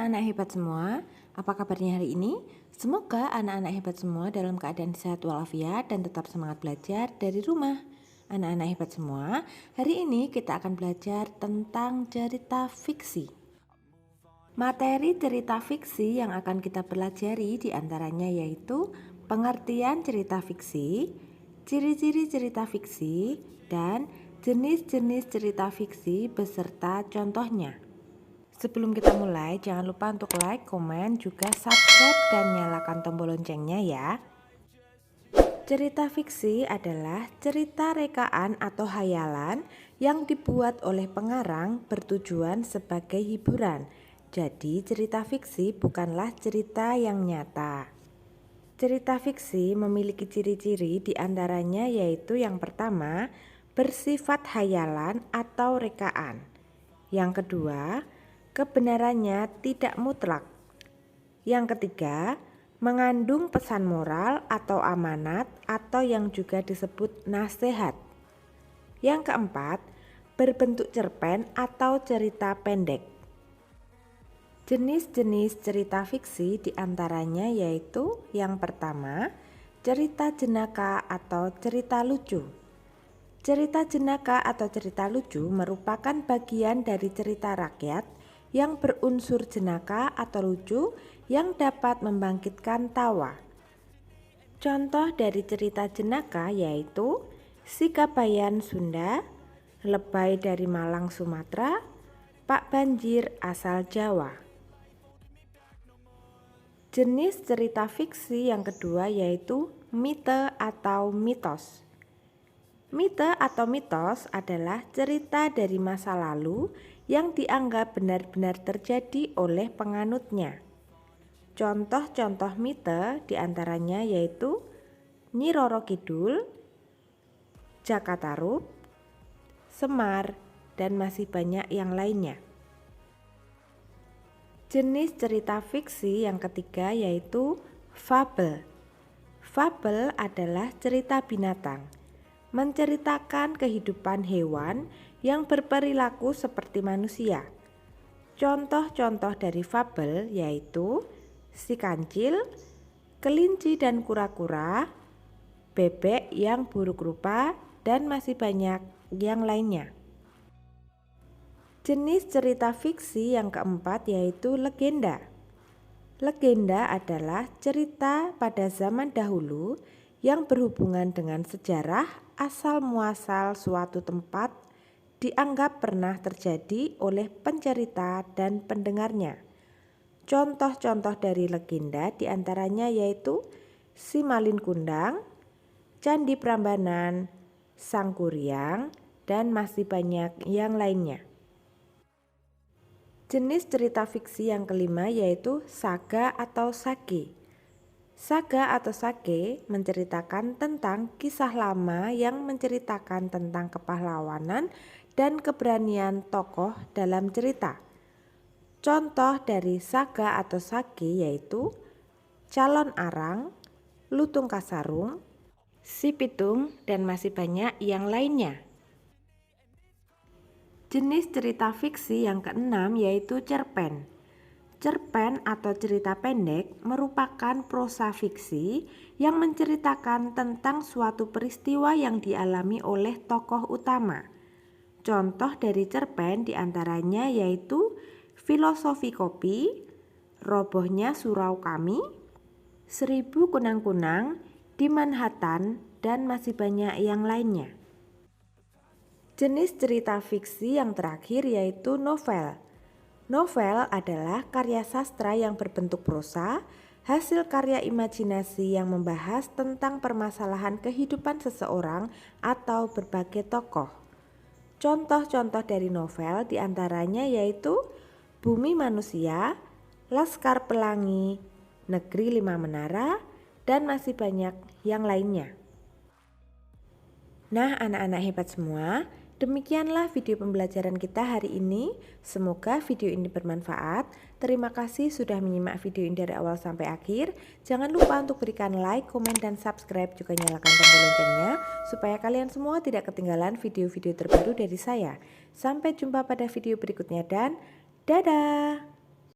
anak-anak hebat semua, apa kabarnya hari ini? Semoga anak-anak hebat semua dalam keadaan sehat walafiat dan tetap semangat belajar dari rumah. Anak-anak hebat semua, hari ini kita akan belajar tentang cerita fiksi. Materi cerita fiksi yang akan kita pelajari diantaranya yaitu pengertian cerita fiksi, ciri-ciri cerita fiksi, dan jenis-jenis cerita fiksi beserta contohnya. Sebelum kita mulai, jangan lupa untuk like, komen, juga subscribe dan nyalakan tombol loncengnya ya. Cerita fiksi adalah cerita rekaan atau hayalan yang dibuat oleh pengarang bertujuan sebagai hiburan. Jadi cerita fiksi bukanlah cerita yang nyata. Cerita fiksi memiliki ciri-ciri diantaranya yaitu yang pertama, bersifat hayalan atau rekaan. Yang kedua, kebenarannya tidak mutlak. Yang ketiga, mengandung pesan moral atau amanat atau yang juga disebut nasihat. Yang keempat, berbentuk cerpen atau cerita pendek. Jenis-jenis cerita fiksi diantaranya yaitu yang pertama, cerita jenaka atau cerita lucu. Cerita jenaka atau cerita lucu merupakan bagian dari cerita rakyat yang berunsur jenaka atau lucu yang dapat membangkitkan tawa. Contoh dari cerita jenaka yaitu Si Kabayan Sunda, Lebay dari Malang Sumatera, Pak Banjir asal Jawa. Jenis cerita fiksi yang kedua yaitu mite atau mitos. Mite atau mitos adalah cerita dari masa lalu yang dianggap benar-benar terjadi oleh penganutnya. Contoh-contoh mite diantaranya yaitu Nyi Roro Kidul, Jaka Tarub, Semar, dan masih banyak yang lainnya. Jenis cerita fiksi yang ketiga yaitu fabel. Fabel adalah cerita binatang, menceritakan kehidupan hewan yang berperilaku seperti manusia. Contoh-contoh dari fabel yaitu Si Kancil, Kelinci dan Kura-kura, Bebek yang buruk rupa, dan masih banyak yang lainnya. Jenis cerita fiksi yang keempat yaitu legenda. Legenda adalah cerita pada zaman dahulu yang berhubungan dengan sejarah asal-muasal suatu tempat dianggap pernah terjadi oleh pencerita dan pendengarnya. Contoh-contoh dari legenda diantaranya yaitu Si Malin Kundang, Candi Prambanan, Sang Kuryang, dan masih banyak yang lainnya. Jenis cerita fiksi yang kelima yaitu saga atau sage. Saga atau sage menceritakan tentang kisah lama yang menceritakan tentang kepahlawanan dan keberanian tokoh dalam cerita. Contoh dari saga atau sage yaitu Calon Arang, Lutung Kasarung, Si Pitung, dan masih banyak yang lainnya. Jenis cerita fiksi yang keenam yaitu cerpen. Cerpen atau cerita pendek merupakan prosa fiksi yang menceritakan tentang suatu peristiwa yang dialami oleh tokoh utama. Contoh dari cerpen diantaranya yaitu Filosofi Kopi, Robohnya Surau Kami, 1000 Kunang-Kunang, Di Manhattan, dan masih banyak yang lainnya. Jenis cerita fiksi yang terakhir yaitu novel. Novel adalah karya sastra yang berbentuk prosa, hasil karya imajinasi yang membahas tentang permasalahan kehidupan seseorang atau berbagai tokoh. Contoh-contoh dari novel diantaranya yaitu Bumi Manusia, Laskar Pelangi, Negeri Lima Menara, dan masih banyak yang lainnya. Nah, anak-anak hebat semua, demikianlah video pembelajaran kita hari ini. Semoga video ini bermanfaat. Terima kasih sudah menyimak video ini dari awal sampai akhir. Jangan lupa untuk berikan like, komen, dan subscribe, juga nyalakan tombol loncengnya supaya kalian semua tidak ketinggalan video-video terbaru dari saya. Sampai jumpa pada video berikutnya dan dadah!